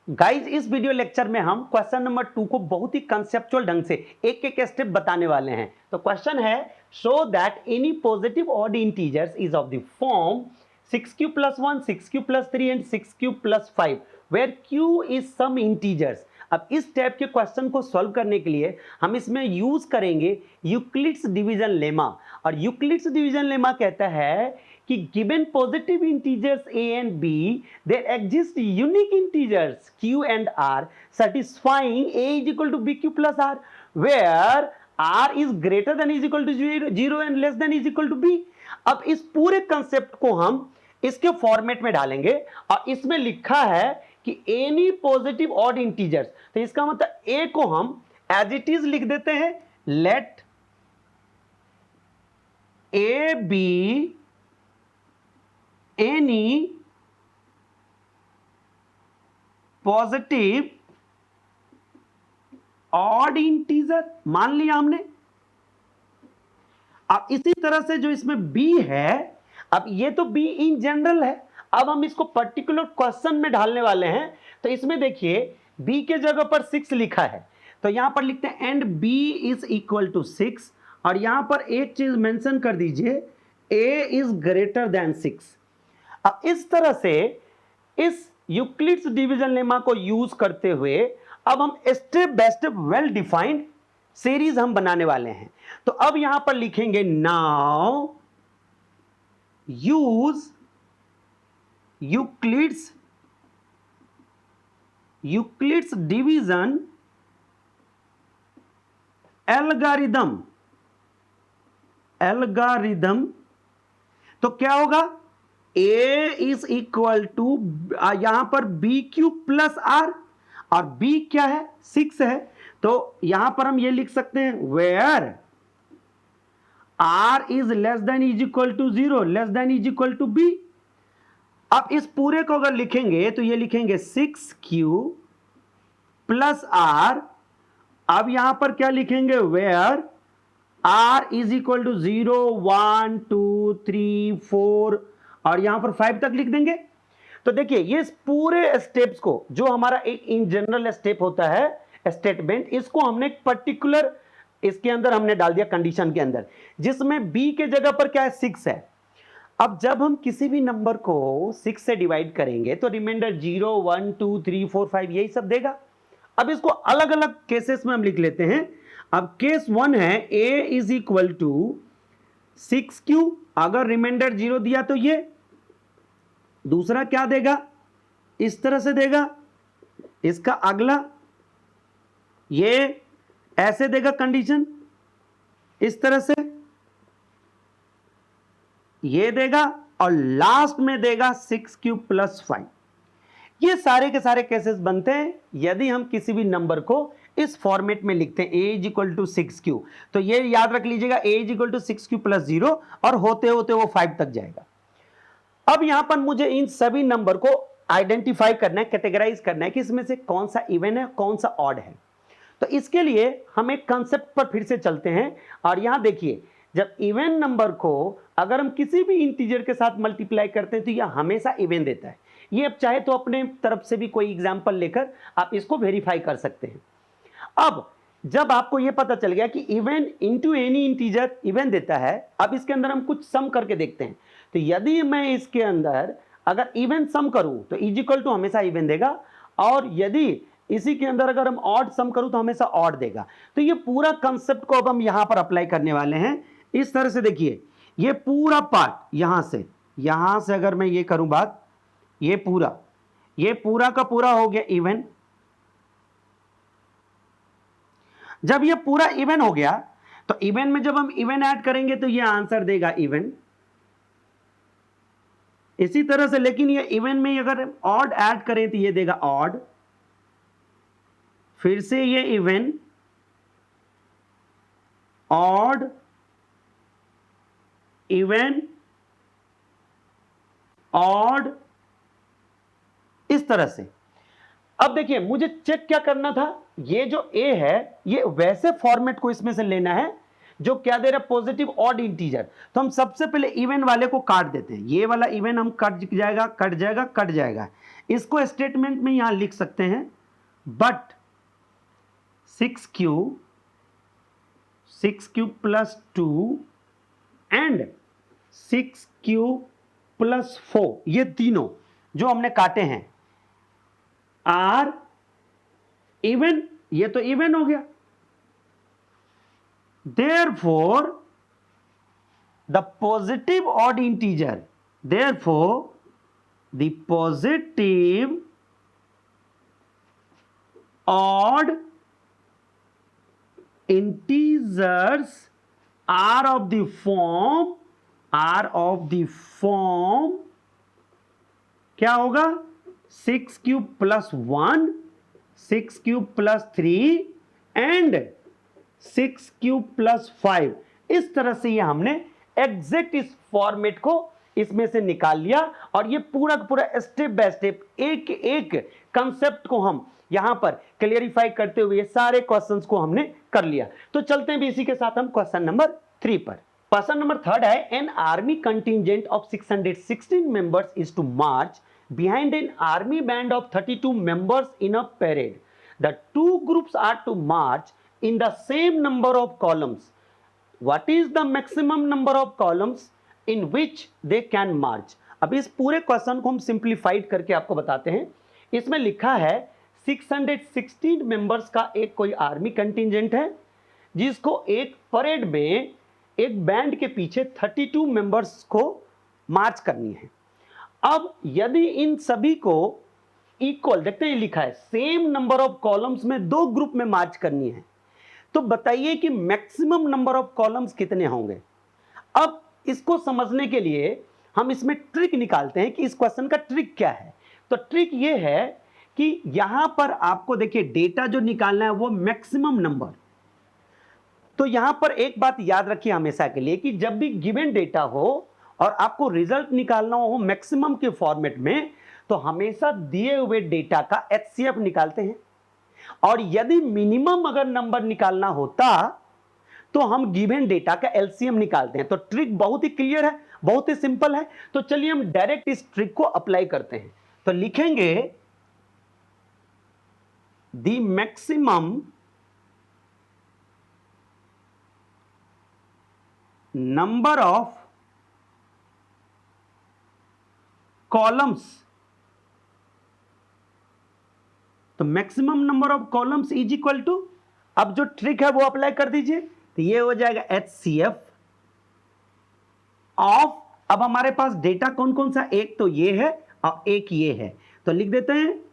Guys इस video lecture में हम क्वेश्चन नंबर 2 को बहुत ही कंसेप्चुअल ढंग से एक एक स्टेप बताने वाले हैं। तो क्वेश्चन है show that any positive odd integers is of the form 6q + 1 6q + 3 and 6q + 5 where q is some integers. अब इस टाइप के क्वेश्चन को सॉल्व करने के लिए हम इसमें यूज करेंगे यूक्लिड्स डिवीजन लेमा। और यूक्लिड्स डिवीजन लेमा कहता है कि given positive integers a and b there exist unique integers q and r satisfying a is equal to bq plus r where r is greater than is equal to 0 and less than is equal to b। अब इस पूरे concept को हम इसके format में डालेंगे और इसमें लिखा है कि एनी पॉजिटिव ऑड इंटीजर्स, तो इसका मतलब a को हम एज इट इज लिख देते हैं, let a be any positive odd integer मान लिया हमने। अब इसी तरह से जो इसमें b है, अब ये तो b इन जनरल है, अब हम इसको पर्टिकुलर क्वेश्चन में डालने वाले हैं। तो इसमें देखिए b के जगह पर 6 लिखा है, तो यहां पर लिखते हैं and b is equal to 6 और यहां पर एक चीज मेंशन कर दीजिए a इज ग्रेटर देन 6। अब इस तरह से इस यूक्लिड्स डिवीजन लेमा को यूज करते हुए अब हम step by step well defined series हम बनाने वाले हैं। तो अब यहां पर लिखेंगे now use Euclid's division algorithm. तो क्या होगा, a इज इक्वल टू यहां पर बी क्यू प्लस आर और b क्या है 6 है, तो यहां पर हम ये लिख सकते हैं where r is less than is equal to 0 less than is equal to b। अब इस पूरे को अगर लिखेंगे तो ये लिखेंगे 6q प्लस r। अब यहां पर क्या लिखेंगे where r is equal to 0 1 2 3 4 और यहां पर 5 तक लिख देंगे। तो देखिए ये पूरे स्टेप्स को, जो हमारा एक इन जनरल स्टेप होता है स्टेटमेंट, इसको हमने एक पर्टिकुलर इसके अंदर हमने डाल दिया कंडीशन के अंदर, जिसमें b के जगह पर क्या है 6 है। अब जब हम किसी भी नंबर को 6 से डिवाइड करेंगे तो रिमाइंडर 0 1 2 3 4 5 यही सब देगा। अब इसको अलग अलग केसेस में हम लिख लेते हैं। अब केस 1 है a is equal to 6q, अगर रिमाइंडर 0 दिया तो ये दूसरा क्या देगा, इस तरह से देगा, इसका अगला ये ऐसे देगा कंडीशन, इस तरह से ये देगा और लास्ट में देगा 6q प्लस 5। ये सारे के सारे केसेस बनते हैं यदि हम किसी भी नंबर को इस फॉर्मेट में लिखते हैं a is equal to 6q। तो ये याद रख लीजिएगा a is equal to 6q plus 0 और होते होते वो 5 तक जाएगा। अब यहां पर मुझे इन सभी नंबर को आइडेंटिफाई करना है, कैटेगराइज करना है कि इसमें से कौन सा इवन है कौन सा ऑड है। तो इसके लिए हम एक कंसेप्ट पर फिर से चलते हैं और यहां देखिए जब इवन नंबर को अगर हम किसी भी इंटीजर के साथ मल्टीप्लाई करते हैं तो यह हमेशा इवन देता है। ये अब चाहे तो अपने तरफ से भी कोई एग्जांपल लेकर आप इसको वेरीफाई कर सकते हैं। अब जब आपको यह पता चल गया कि even into any integer even देता है, अब इसके अंदर हम कुछ सम करके देखते हैं। तो यदि मैं इसके अंदर अगर इवन सम करूं तो इज इक्वल टू हमेशा इवन देगा, और यदि इसी के अंदर अगर हम ऑड सम करूं तो हमेशा ऑड देगा। तो ये पूरा कंसेप्ट को अब हम यहां पर अप्लाई करने वाले हैं। इस तरह से देखिए ये पूरा पार्ट यहां से अगर मैं ये करूं बात, ये पूरा का पूरा हो गया इवन। जब ये पूरा इवन हो गया तो इवन में जब हम इवन ऐड करेंगे तो ये आंसर देगा इवन। इसी तरह से लेकिन ये इवन में अगर ऑड ऐड करें तो ये देगा ऑड, फिर से ये इवन ऑड इवन ऑड, इस तरह से। अब देखिए मुझे चेक क्या करना था, ये जो a है ये वैसे फॉर्मेट को इसमें से लेना है जो क्या दे रहा है, पॉजिटिव ऑड इंटीजर। तो हम सबसे पहले इवन वाले को काट देते हैं, ये वाला इवन हम कट जाएगा कट जाएगा कट जाएगा। इसको स्टेटमेंट में यहां लिख सकते हैं, but 6 cube plus 2 and 6 cube plus 4, ये तीनों जो हमने काटे हैं आर इवन, ये तो इवन हो गया। Therefore, the positive odd integer, therefore, the positive odd integers are of the form क्या होगा, 6 cube plus 1, 6 cube plus 3 and 6 cube plus 5। इस तरह से ये हमने एग्जैक्ट इस फॉर्मेट को इसमें से निकाल लिया, और ये पूरा पूरा स्टेप बाय स्टेप एक एक कंसेप्ट को हम यहां पर क्लियरिफाई करते हुए सारे क्वेश्चंस को हमने कर लिया। तो चलते हैं भी इसी के साथ हम क्वेश्चन नंबर 3 पर। क्वेश्चन नंबर 3 है, an army contingent of 616 members is to march behind an army band of 32 members in a parade. The two groups are to march in the same number of columns. What is the maximum number of columns in which they can march? अब इस पूरे question को हम simplified करके आपको बताते हैं। इसमें लिखा है 616 मेंबर्स का एक कोई आर्मी कंटिजेंट है, जिसको एक परेड में एक बैंड के पीछे 32 मेंबर्स को मार्च करनी है। अब यदि इन सभी को इक्वल, देखते हैं लिखा है सेम नंबर ऑफ कॉलम्स में दो ग्रुप में मार्च करनी है, तो बताइए कि मैक्सिमम नंबर ऑफ कॉलम्स कितने होंगे। अब इसको समझने के लिए हम इसमें ट्रिक निकालते हैं कि इस क्वेश्चन का ट्रिक क्या है। तो ट्रिक ये है कि यहां पर आपको देखिए डेटा जो निकालना है वो मैक्सिमम नंबर। तो यहां पर एक बात याद रखिए हमेशा के लिए कि जब भी गिवन डेटा हो और आपको रिजल्ट निकालना हो मैक्सिमम के फॉर्मेट में, तो हमेशा दिए हुए डेटा का एचसीएफ निकालते हैं, और यदि मिनिमम अगर नंबर निकालना होता तो हम गिवन डेटा का एलसीएम निकालते हैं। तो ट्रिक बहुत ही क्लियर है, बहुत ही सिंपल है। तो चलिए हम डायरेक्ट इस ट्रिक को अप्लाई करते हैं। तो लिखेंगे the maximum number of columns, तो maximum number of columns is equal to, अब जो ट्रिक है वो अप्लाई कर दीजिए, तो ये हो जाएगा एचसीएफ ऑफ, अब हमारे पास डेटा कौन कौन सा, एक तो ये है और एक ये है, तो लिख देते हैं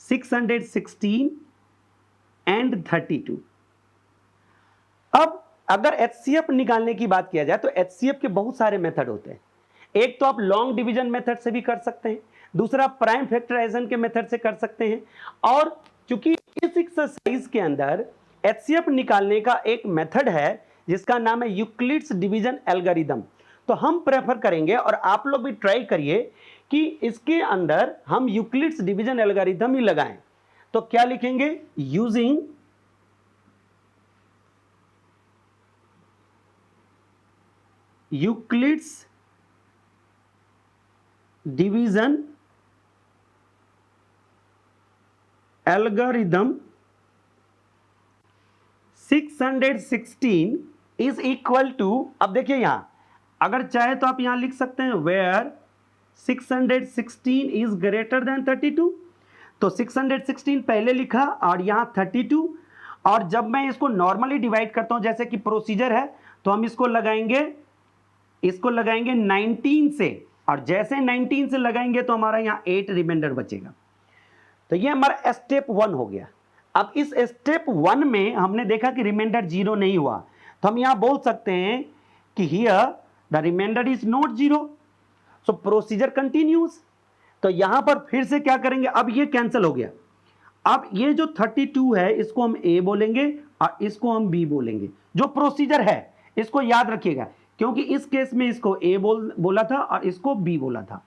616 एंड 32। अब अगर एचसीएफ निकालने की बात किया जाए तो एचसीएफ के बहुत सारे मेथड होते हैं। एक तो आप लॉन्ग डिवीजन मेथड से भी कर सकते हैं, दूसरा प्राइम फैक्टराइजेशन के मेथड से कर सकते हैं, और चूंकि इस एक्सरसाइज के अंदर एचसीएफ निकालने का एक मेथड है जिसका नाम है यूक्लिड्स डिवीजन एल्गोरिथम, तो हम प्रेफर करेंगे और आप लोग भी ट्राई करिए कि इसके अंदर हम यूक्लिड्स डिवीजन एल्गोरिथम ही लगाएं। तो क्या लिखेंगे, using Euclid's division algorithm 616 is equal to, अब देखिए यहां अगर चाहे तो आप यहां लिख सकते हैं वेयर 616 इज ग्रेटर देन 32, तो 616 पहले लिखा और यहां 32, और जब मैं इसको नॉर्मली डिवाइड करता हूं जैसे कि प्रोसीजर है, तो हम इसको लगाएंगे 19 से, और जैसे 19 से लगाएंगे तो हमारा यहां 8 रिमाइंडर बचेगा। तो ये हमारा स्टेप 1 हो गया। अब इस स्टेप 1 में हमने देखा कि रिमाइंडर 0 नहीं हुआ, तो हम यहां बोल सकते हैं कि here the remainder is not 0, so procedure continues. तो यहां पर फिर से क्या करेंगे, अब ये कैंसिल हो गया। अब ये जो 32 है इसको हम ए बोलेंगे और इसको हम बी बोलेंगे। जो प्रोसीजर है इसको याद रखिएगा, क्योंकि इस केस में इसको ए बोला था और इसको बी बोला था।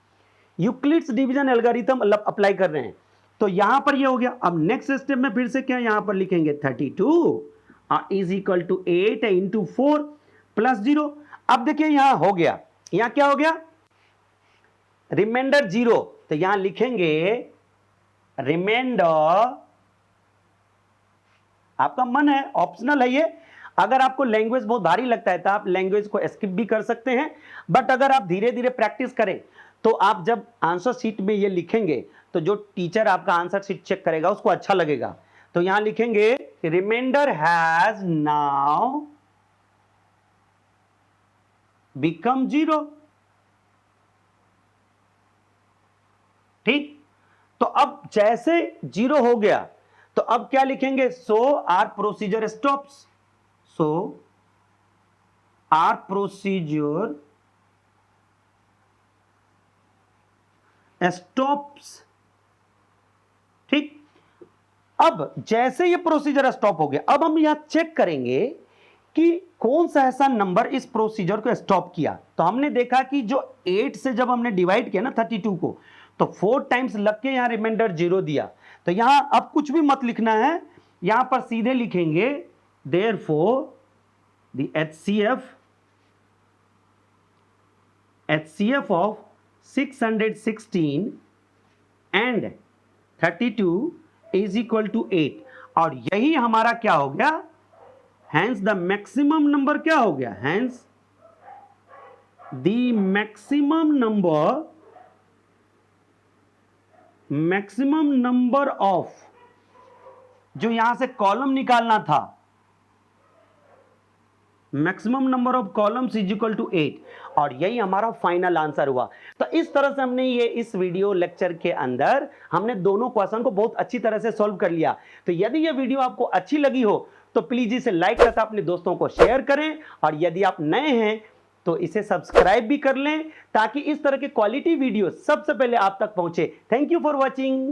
यूक्लिड्स डिवीजन एल्गोरिथम अप्लाई कर रहे हैं, तो यहां पर ये हो गया। अब नेक्स्ट स्टेप में फिर से क्या यहां पर लिखेंगे 32 is equal to 8 into 4, plus 0। अब देखिए यहां हो गया, यहां क्या हो गया, रिमाइंडर 0, तो यहां लिखेंगे रिमाइंडर, आपका मन है, ऑप्शनल है ये। अगर आपको लैंग्वेज बहुत भारी लगता है तो आप लैंग्वेज को स्किप भी कर सकते हैं, बट अगर आप धीरे धीरे प्रैक्टिस करें तो आप जब आंसर शीट में ये लिखेंगे तो जो टीचर आपका आंसर शीट चेक करेगा उसको अच्छा लगेगा। तो यहां लिखेंगे रिमाइंडर हैज नाउ बिकम 0। ठीक, तो अब जैसे 0 हो गया तो अब क्या लिखेंगे, so our procedure stops, so our procedure stops. ठीक, अब जैसे ये प्रोसीजर स्टॉप हो गया, अब हम यहां चेक करेंगे कि कौन सा ऐसा नंबर इस प्रोसीजर को स्टॉप किया। तो हमने देखा कि जो 8 से जब हमने डिवाइड किया ना 32 को, तो 4 टाइम्स लग के यहां रिमाइंडर 0 दिया। तो यहां अब कुछ भी मत लिखना है, यहां पर सीधे लिखेंगे therefore the HCF of 616 and 32 is equal to 8, और यही हमारा क्या हो गया, hence the maximum number क्या हो गया, hence the maximum number of, जो यहां से कॉलम निकालना था, maximum number of columns is equal to 8, और यही हमारा फाइनल आंसर हुआ। तो इस तरह से हमने ये इस वीडियो लेक्चर के अंदर हमने दोनों क्वेश्चन को बहुत अच्छी तरह से सॉल्व कर लिया। तो यदि ये वीडियो आपको अच्छी लगी हो तो प्लीज इसे लाइक करके अपने दोस्तों को शेयर करें, और यदि आप नए हैं तो इसे सब्सक्राइब भी कर लें ताकि इस तरह के क्वालिटी वीडियो सबसे पहले आप तक पहुंचे। Thank you for watching.